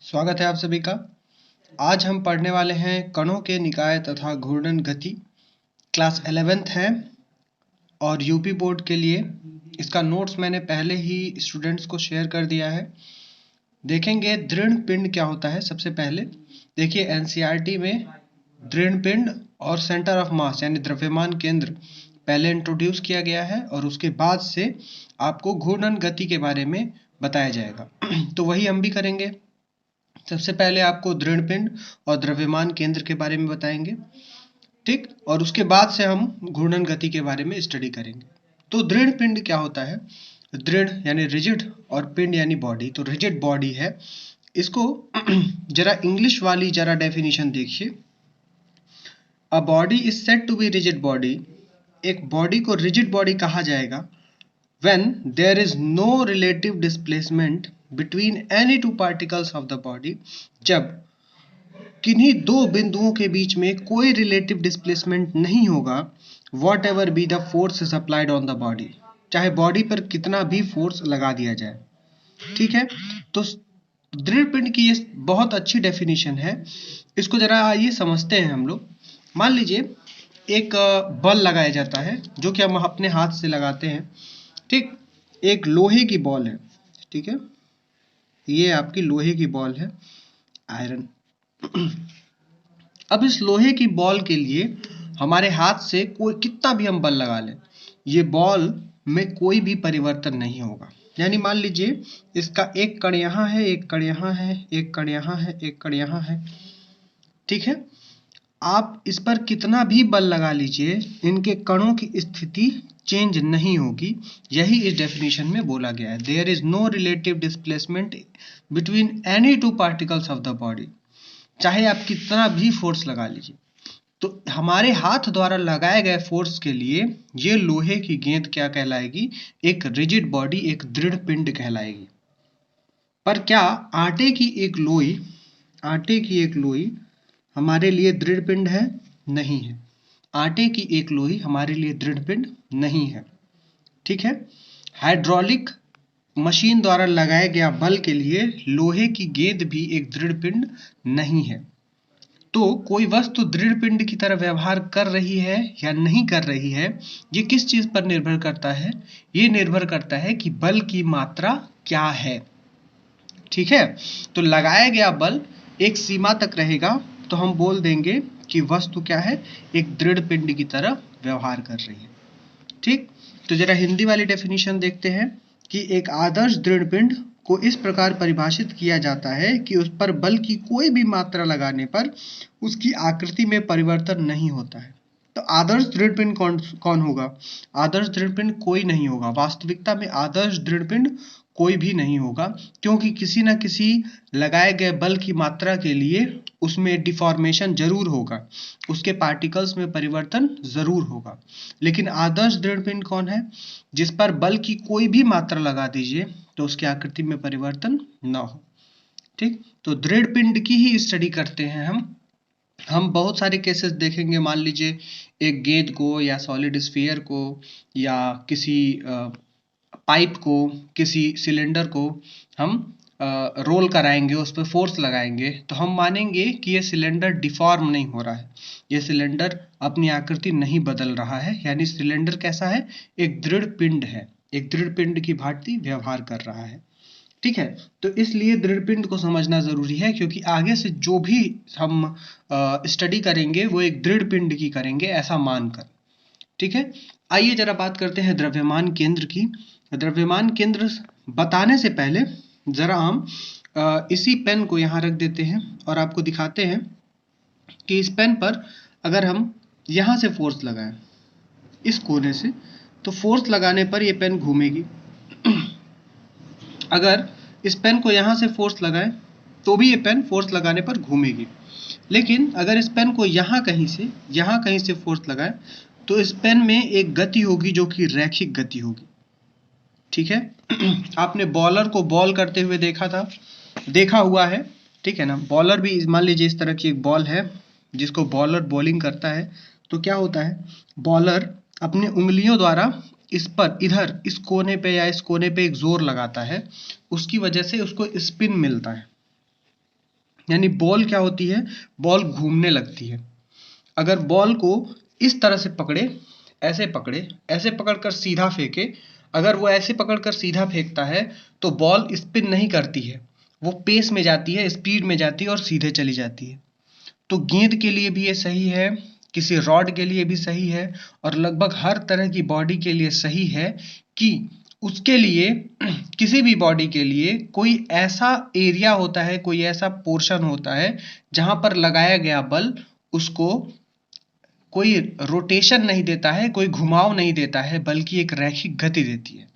स्वागत है आप सभी का। आज हम पढ़ने वाले हैं कणों के निकाय तथा घूर्णन गति। क्लास 11th है और यूपी बोर्ड के लिए इसका नोट्स मैंने पहले ही स्टूडेंट्स को शेयर कर दिया है। देखेंगे दृढ़ पिंड क्या होता है। सबसे पहले देखिए एनसीईआरटी में दृढ़ पिंड और सेंटर ऑफ मास यानी द्रव्यमान केंद्र पहले इंट्रोड्यूस किया गया है और उसके बाद से आपको घूर्णन गति के बारे में बताया जाएगा। तो वही हम भी करेंगे। सबसे पहले आपको दृढ़ पिंड और द्रव्यमान केंद्र के बारे में बताएंगे, ठीक, और उसके बाद से हम घूर्णन गति के बारे में स्टडी करेंगे। तो दृढ़ पिंड क्या होता है? दृढ़ यानी रिजिड और पिंड यानी बॉडी। तो रिजिड बॉडी है। इसको जरा इंग्लिश वाली जरा डेफिनेशन देखिए। A body is said to be rigid body. एक बॉडी को रिजिड बॉडी कहा जाएगा when there is no relative displacement between any two particles of the body। जब किन्हीं दो बिंदुओं के बीच में कोई रिलेटिव डिस्प्लेसमेंट नहीं होगा, what ever be the force is applied on the body, चाहे बॉडी पर कितना भी फोर्स लगा दिया जाए, ठीक है। तो दृढ़ पिंड की ये बहुत अच्छी डेफिनेशन है। इसको जरा आइए समझते हैं हम लोग। मान लीजिए एक बल लगाया जाता है जो कि हम अपने हाथ से लगाते हैं, ठीक। एक लोहे की बॉल है, ठीक है, ये आपकी लोहे की बॉल है, आयरन। अब इस लोहे की बॉल के लिए हमारे हाथ से कोई कितना भी हम बल लगा लें, ये बॉल में कोई भी परिवर्तन नहीं होगा। यानी मान लीजिए इसका एक कण यहाँ है, एक कण यहाँ है, एक कण यहाँ है, एक कण यहाँ है, ठीक है। आप इस पर कितना भी बल लगा लीजिए, इनके कणों की स्थिति चेंज नहीं होगी। यही इस डेफिनेशन में बोला गया है। There is no relative displacement between any two particles of the body. चाहे आप कितना भी फोर्स लगा लीजिए, तो हमारे हाथ द्वारा लगाए गए फोर्स के लिए ये लोहे की गेंद क्या कहलाएगी? एक रिजिड बॉडी, एक दृढ़ पिंड कहलाएगी। पर क्या आटे की एक लोई हमारे लिए दृढ़ पिंड है? नहीं है। आटे की एक लोई हमारे लिए दृढ़ पिंड नहीं है, ठीक है। हाइड्रोलिक मशीन द्वारा लगाया गया बल के लिए लोहे की गेंद भी एक दृढ़ पिंड नहीं है। तो कोई वस्तु दृढ़ पिंड की तरह व्यवहार कर रही है या नहीं कर रही है, ये किस चीज पर निर्भर करता है? ये निर्भर करता है कि बल की मात्रा क्या है, ठीक है। तो लगाया गया बल एक सीमा तक रहेगा तो हम बोल देंगे कि वस्तु क्या है? एक दृढ़ पिंड की तरह व्यवहार कर रही है, ठीक। तो जरा हिंदी वाली डेफिनेशन देखते हैं कि एक आदर्श दृढ़ पिंड को इस प्रकार परिभाषित किया जाता है कि उस पर बल की कोई भी मात्रा लगाने पर उसकी आकृति में परिवर्तन नहीं होता है। तो आदर्श दृढ़ पिंड कौन होगा? आदर्श दृढ़ पिंड कोई नहीं होगा। वास्तविकता में आदर्श दृढ़ पिंड कोई भी नहीं होगा, क्योंकि किसी न किसी लगाए गए बल की मात्रा के लिए उसमें डिफॉर्मेशन जरूर होगा, उसके पार्टिकल्स में परिवर्तन जरूर होगा। लेकिन आदर्श दृढ़ पिंड कौन है? जिस पर बल की कोई भी मात्रा लगा दीजिए तो उसकी आकृति में परिवर्तन न हो, ठीक। तो दृढ़ पिंड की ही स्टडी करते हैं हम बहुत सारे केसेस देखेंगे। मान लीजिए एक गेंद को या सॉलिड स्फीयर को या किसी पाइप को, किसी सिलेंडर को हम रोल कराएंगे, उस पर फोर्स लगाएंगे, तो हम मानेंगे कि ये सिलेंडर डिफॉर्म नहीं हो रहा है, ये सिलेंडर अपनी आकृति नहीं बदल रहा है, यानी सिलेंडर कैसा है? एक दृढ़ पिंड है, एक दृढ़ पिंड की भांति व्यवहार कर रहा है, ठीक है। तो इसलिए दृढ़ पिंड को समझना जरूरी है, क्योंकि आगे से जो भी हम स्टडी करेंगे वो एक दृढ़ पिंड की करेंगे ऐसा मानकर, ठीक है। आइए जरा बात करते हैं द्रव्यमान केंद्र की। द्रव्यमान केंद्र बताने से पहले जरा हम इसी पेन को यहाँ रख देते हैं और आपको दिखाते हैं कि इस पेन पर अगर हम यहाँ से फोर्स लगाएं इस कोने से, तो फोर्स लगाने पर ये पेन घूमेगी। अगर इस पेन को यहाँ से फोर्स लगाएं तो भी ये पेन फोर्स लगाने पर घूमेगी। लेकिन अगर इस पेन को यहाँ कहीं से फोर्स लगाएं तो इस पेन में एक गति होगी जो कि रैखिक गति होगी, ठीक है। आपने बॉलर को बॉल करते हुए देखा हुआ है, ठीक है ना। बॉलर भी मान लीजिए इस तरह की एक बॉल है जिसको बॉलर बॉलिंग करता है, तो क्या होता है? बॉलर अपने उंगलियों द्वारा इस पर इधर इस कोने पे या इस कोने पे एक जोर लगाता है, उसकी वजह से उसको स्पिन मिलता है, यानी बॉल क्या होती है, बॉल घूमने लगती है। अगर बॉल को इस तरह से पकड़े, ऐसे पकड़कर सीधा फेंके, अगर वो ऐसे पकड़कर सीधा फेंकता है तो बॉल स्पिन नहीं करती है, वो पेस में जाती है, स्पीड में जाती है और सीधे चली जाती है। तो गेंद के लिए भी ये सही है, किसी रॉड के लिए भी सही है, और लगभग हर तरह की बॉडी के लिए सही है कि उसके लिए किसी भी बॉडी के लिए कोई ऐसा एरिया होता है, कोई ऐसा पोर्शन होता है जहां पर लगाया गया बल उसको कोई रोटेशन नहीं देता है, कोई घुमाव नहीं देता है, बल्कि एक रैखिक गति देती है।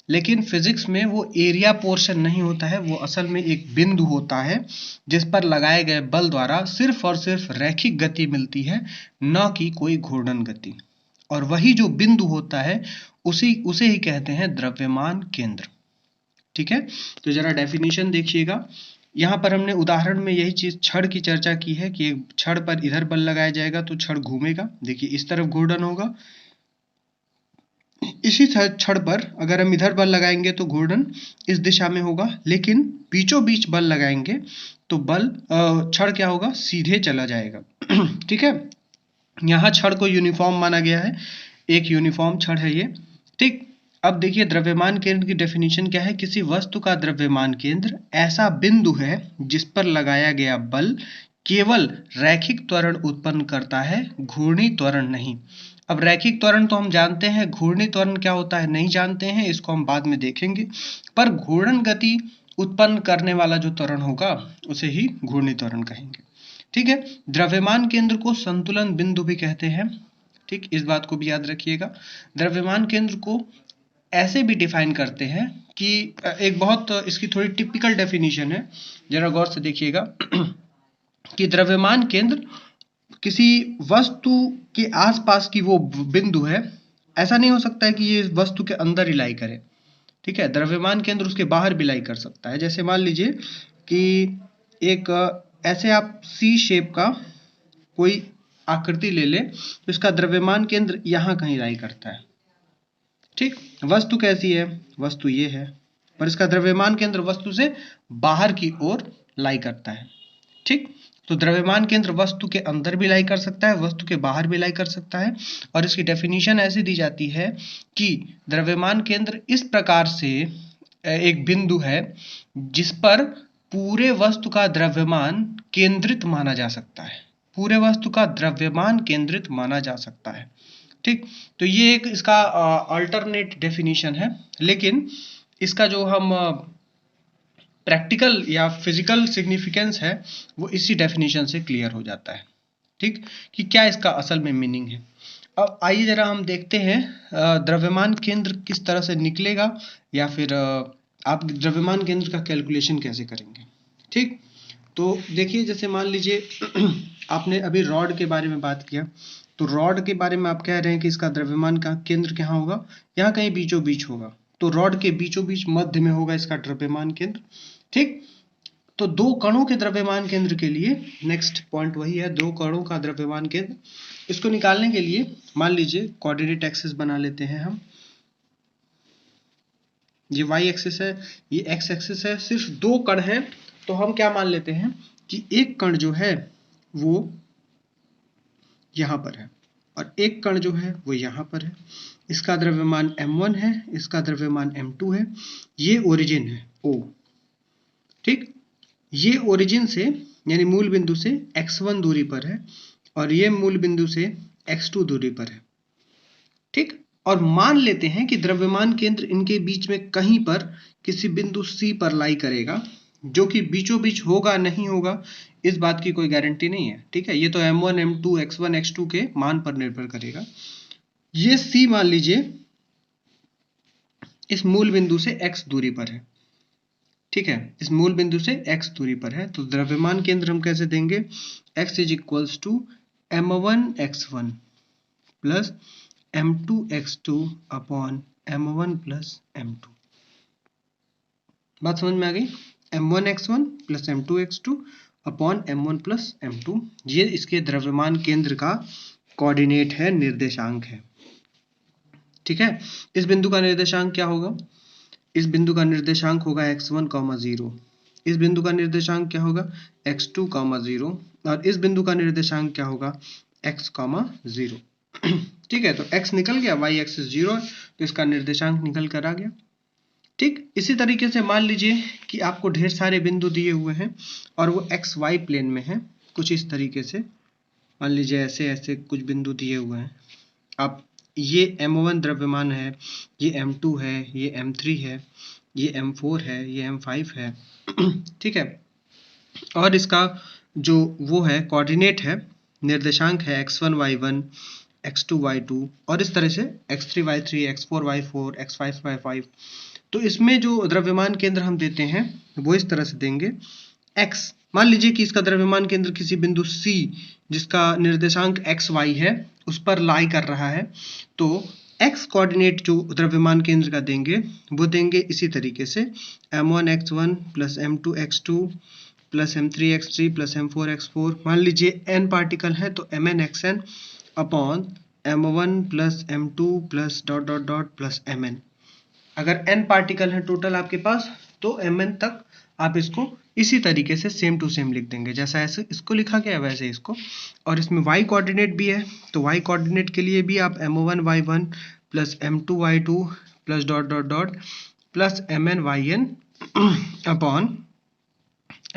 लेकिन फिजिक्स में वो एरिया पोर्शन नहीं होता है, वो असल में एक बिंदु होता है जिस पर लगाए गए बल द्वारा सिर्फ और सिर्फ रैखिक गति मिलती है, न कि कोई घूर्णन गति। और वही जो बिंदु होता है उसे ही कहते हैं द्रव्यमान केंद्र। ठीक है, तो जरा डेफिनेशन देखिएगा। यहाँ पर हमने उदाहरण में यही चीज छड़ की चर्चा की है कि एक छड़ पर इधर बल लगाया जाएगा तो छड़ घूमेगा, देखिए इस तरफ घूर्णन होगा। इसी छड़ पर अगर हम इधर बल लगाएंगे तो घूर्णन इस दिशा में होगा, लेकिन बीचों बीच बल लगाएंगे तो बल छड़ क्या होगा, सीधे चला जाएगा। ठीक है, यहाँ छड़ को यूनिफॉर्म माना गया है, एक यूनिफॉर्म छड़ है ये। ठीक, अब देखिए द्रव्यमान केंद्र की डेफिनेशन क्या है। किसी वस्तु का द्रव्यमान केंद्र ऐसा बिंदु है जिस पर लगाया गया बल केवल रैखिक त्वरण उत्पन्न करता है, घूर्णी त्वरण नहीं। अब रैखिक त्वरण तो हम जानते हैं, घूर्णी त्वरण क्या होता है नहीं जानते हैं, इसको हम बाद में देखेंगे। पर घूर्णन गति उत्पन्न करने वाला जो त्वरण होगा उसे ही घूर्णी त्वरण कहेंगे। ठीक है, द्रव्यमान केंद्र को संतुलन बिंदु भी कहते हैं। ठीक, इस बात को भी याद रखिएगा। द्रव्यमान केंद्र को ऐसे भी डिफाइन करते हैं कि एक बहुत इसकी थोड़ी टिपिकल डेफिनेशन है, जरा गौर से देखिएगा कि द्रव्यमान केंद्र किसी वस्तु के आसपास की वो बिंदु है। ऐसा नहीं हो सकता है कि ये वस्तु के अंदर ही लाई करे। ठीक है, द्रव्यमान केंद्र उसके बाहर भी लाई कर सकता है। जैसे मान लीजिए कि एक ऐसे आप सी शेप का कोई आकृति ले लें तो इसका द्रव्यमान केंद्र यहाँ कहीं लाई करता है। ठीक, वस्तु कैसी है, वस्तु ये है, पर इसका द्रव्यमान केंद्र वस्तु से बाहर की ओर लाई करता है। ठीक, तो द्रव्यमान केंद्र वस्तु के अंदर भी लाई कर सकता है, वस्तु के बाहर भी लाई कर सकता है। और इसकी डेफिनेशन ऐसी दी जाती है कि द्रव्यमान केंद्र इस प्रकार से एक बिंदु है जिस पर पूरे वस्तु का द्रव्यमान केंद्रित माना जा सकता है, पूरे वस्तु का द्रव्यमान केंद्रित माना जा सकता है। ठीक, तो ये एक इसका अल्टरनेट डेफिनेशन है, लेकिन इसका जो हम प्रैक्टिकल या फिजिकल सिग्निफिकेंस है वो इसी डेफिनेशन से क्लियर हो जाता है। ठीक, कि क्या इसका असल में मीनिंग है। अब आइए जरा हम देखते हैं द्रव्यमान केंद्र किस तरह से निकलेगा, या फिर आप द्रव्यमान केंद्र का कैलकुलेशन कैसे करेंगे। ठीक, तो देखिए जैसे मान लीजिए आपने अभी रॉड के बारे में बात किया, तो रॉड के बारे में आप कह रहे हैं कि इसका द्रव्यमान का केंद्र कहाँ होगा, यहाँ कहीं बीचों बीच होगा। तो रॉड के बीचों बीच मध्य में होगा इसका द्रव्यमान केंद्र। ठीक, तो दो कणों के द्रव्यमान केंद्र के लिए नेक्स्ट पॉइंट वही है, दो कणों का द्रव्यमान केंद्र। इसको निकालने के लिए मान लीजिए कोऑर्डिनेट एक्सिस बना लेते हैं हम। ये y एक्सिस है, ये x एक्सिस है, सिर्फ दो कण हैं, तो हम क्या मान लेते हैं कि एक कण जो है वो यहाँ पर है और एक कण जो है वो यहाँ पर है। इसका द्रव्यमान m1 है, इसका द्रव्यमान m2 है। ये ओरिजिन है O। ठीक, ये ओरिजिन से यानी मूल बिंदु से x1 दूरी पर है और ये मूल बिंदु से x2 दूरी पर है। ठीक, और मान लेते हैं कि द्रव्यमान केंद्र इनके बीच में कहीं पर किसी बिंदु C पर लाई करेगा, जो कि बीचों बीच होगा नहीं होगा इस बात की कोई गारंटी नहीं है। ठीक है, ये तो m1 m2 x1 x2 के मान पर निर्भर करेगा। ये C मान लीजिए इस मूल बिंदु से x दूरी पर है। ठीक है, इस मूल बिंदु से x दूरी पर है, तो द्रव्यमान केंद्र हम कैसे देंगे, x is equals to m1 x1 plus m2 x2 upon m1 plus m2। बात समझ में आ गई, m1 x1 plus m2 x2 upon m1 plus m2, ये इसके द्रव्यमान केंद्र का कोऑर्डिनेट है, निर्देशांक है। ठीक है, इस बिंदु का निर्देशांक क्या होगा, इस बिंदु का निर्देशांक होगा x1, 0। इस बिंदु का निर्देशांक क्या होगा x2, 0 और इस बिंदु का निर्देशांक क्या होगा x, 0। ठीक है, तो x निकल गया, y एक्सिस 0 है तो इसका निर्देशांक निकल कर आ गया। ठीक, इसी तरीके से मान लीजिए कि आपको ढेर सारे बिंदु दिए हुए हैं और वो एक्स वाई प्लेन में है, कुछ इस तरीके से मान लीजिए ऐसे ऐसे कुछ बिंदु दिए हुए हैं। आप ये m1 द्रव्यमान है, ये m2 है, ये m3 है, ये m4 है, ये m5 है। ठीक है, और इसका जो वो है कोऑर्डिनेट है, निर्देशांक है x1 y1, x2 y2 और इस तरह से x3 y3, x4 y4, x5 y5। तो इसमें जो द्रव्यमान केंद्र हम देते हैं वो इस तरह से देंगे। x, मान लीजिए कि इसका द्रव्यमान केंद्र किसी बिंदु C जिसका निर्देशांक एक्स वाई है उस पर लाई कर रहा है, तो x कोऑर्डिनेट जो द्रव्यमान केंद्र का देंगे वो देंगे इसी तरीके से m1 x1 plus m2 x2 plus m3 x3 plus m4 x4। मान लीजिए n पार्टिकल है तो mn xn upon m1 plus m2 plus dot dot dot plus mn। अगर n पार्टिकल है टोटल आपके पास तो mn तक आप इसको इसी तरीके से सेम टू सेम लिख देंगे, जैसा ऐसे इसको लिखा गया है वैसे इसको। और इसमें y कोऑर्डिनेट भी है तो y कोऑर्डिनेट के लिए भी आप m1 y1 plus m2 y2 plus dot dot dot plus mn yn upon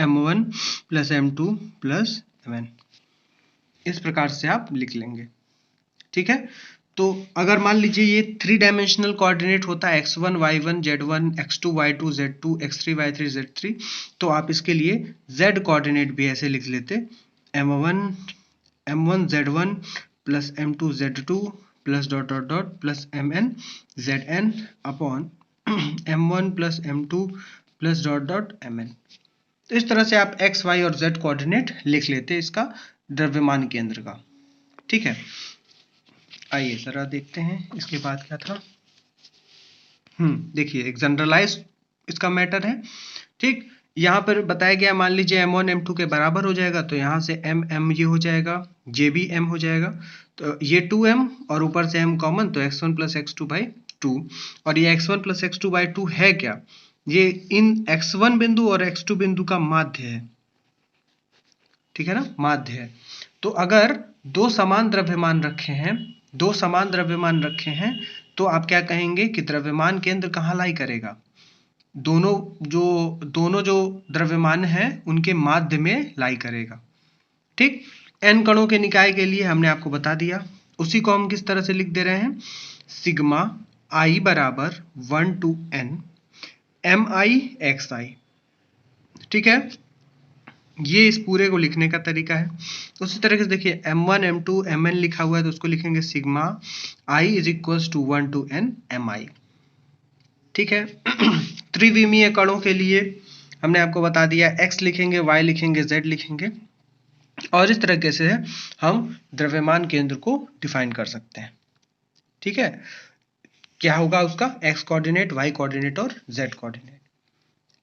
m1 plus m2 plus mn, इस प्रकार से आप लिख लेंगे। ठीक है, तो अगर मान लीजिए ये 3 डायमेंशनल कोऑर्डिनेट होता है x1 y1 z1 x2 y2 z2 x3 y3 z3, तो आप इसके लिए z कोऑर्डिनेट भी ऐसे लिख लेते m1 z1 plus m2 z2 plus dot dot dot plus mn zn upon m1 plus m2 plus dot dot mn। तो इस तरह से आप x y और z कोऑर्डिनेट लिख लेते इसका द्रव्यमान केंद्र का। ठीक है, आइए जरा देखते हैं इसके बाद क्या था। देखिए एक जनरलाइज इसका मैटर है। ठीक, यहाँ पर बताया गया मान लीजिए m1 m2 के बराबर हो जाएगा तो यहाँ से m ये हो जाएगा, j भी m हो जाएगा, तो ये 2m और ऊपर से m कॉमन तो x1 प्लस x2 बाई 2। और ये x1 प्लस x2 बाई 2 है क्या, ये इन x1 बिंदु और x2 बिंदु का माध्य है। ठीक है ना, माध्य है। तो अगर दो समान द्रव्यमान रखे हैं तो आप क्या कहेंगे कि द्रव्यमान केंद्र कहाँ लाई करेगा, दोनों जो द्रव्यमान हैं उनके माध्य में लाई करेगा। ठीक, n कणों के निकाय के लिए हमने आपको बता दिया, उसी को हम किस तरह से लिख दे रहे हैं, सिग्मा i बराबर 1 to n mi xi। ठीक है, ये इस पूरे को लिखने का तरीका है। उसी तरह से देखिए m1 m2 mn लिखा हुआ है तो उसको लिखेंगे sigma i is equals to 1 to n mi। ठीक है, त्रिविमीय कणों के लिए हमने आपको बता दिया x लिखेंगे, y लिखेंगे, z लिखेंगे और इस तरीके से हम द्रव्यमान केंद्र को डिफाइन कर सकते हैं। ठीक है, क्या होगा उसका x कोऑर्डिनेट, y कोऑर्डिनेट और z कोऑर्डिनेट।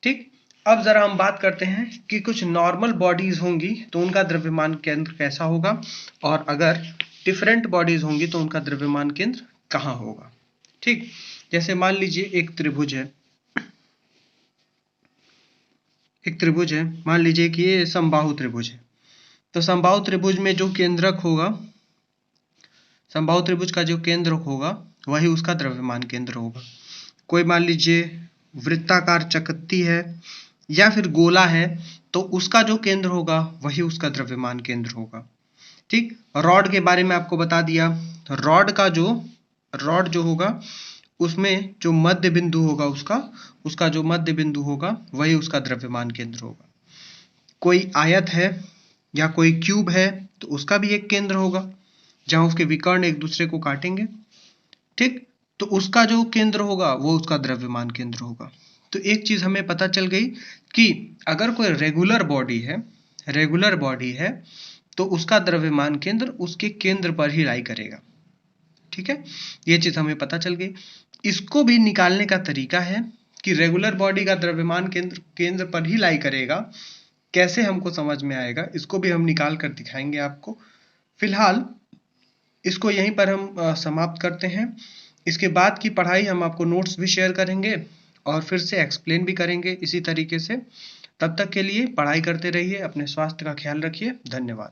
ठीक, अब जरा हम बात करते हैं कि कुछ नॉर्मल बॉडीज होंगी तो उनका द्रव्यमान केंद्र कैसा होगा और अगर डिफरेंट बॉडीज होंगी तो उनका द्रव्यमान केंद्र कहाँ होगा। ठीक, जैसे मान लीजिए एक त्रिभुज है, मान लीजिए कि ये समबाहु त्रिभुज है, तो समबाहु त्रिभुज में जो केंद्रक होगा, समबाहु त्रिभुज का जो केंद्रक होगा वही उसका द्रव्यमान केंद्र होगा। कोई मान लीजिए वृत्ताकार चकत्ती है या फिर गोला है तो उसका जो केंद्र होगा वही उसका द्रव्यमान केंद्र होगा। ठीक, रॉड के बारे में आपको बता दिया, रॉड जो होगा उसमें जो मध्य बिंदु होगा उसका जो मध्य बिंदु होगा वही उसका द्रव्यमान केंद्र होगा। कोई आयत है या कोई क्यूब है तो उसका भी एक केंद्र होगा जहां उसके विकर्ण एक दूसरे को काटेंगे। ठीक, तो उसका जो केंद्र होगा वो उसका द्रव्यमान केंद्र होगा। तो एक चीज हमें पता चल गई कि अगर कोई रेगुलर बॉडी है तो उसका द्रव्यमान केंद्र उसके केंद्र पर ही लाई करेगा। ठीक है, ये चीज हमें पता चल गई। इसको भी निकालने का तरीका है कि रेगुलर बॉडी का द्रव्यमान केंद्र पर ही लाई करेगा, कैसे हमको समझ में आएगा, इसको भी हम निकाल कर दिखाएंगे आपको। फिलहाल इसको यहीं पर हम समाप्त करते हैं। इसके बाद की पढ़ाई हम आपको नोट्स भी शेयर करेंगे और फिर से एक्सप्लेन भी करेंगे इसी तरीके से। तब तक के लिए पढ़ाई करते रहिए, अपने स्वास्थ्य का ख्याल रखिए। धन्यवाद।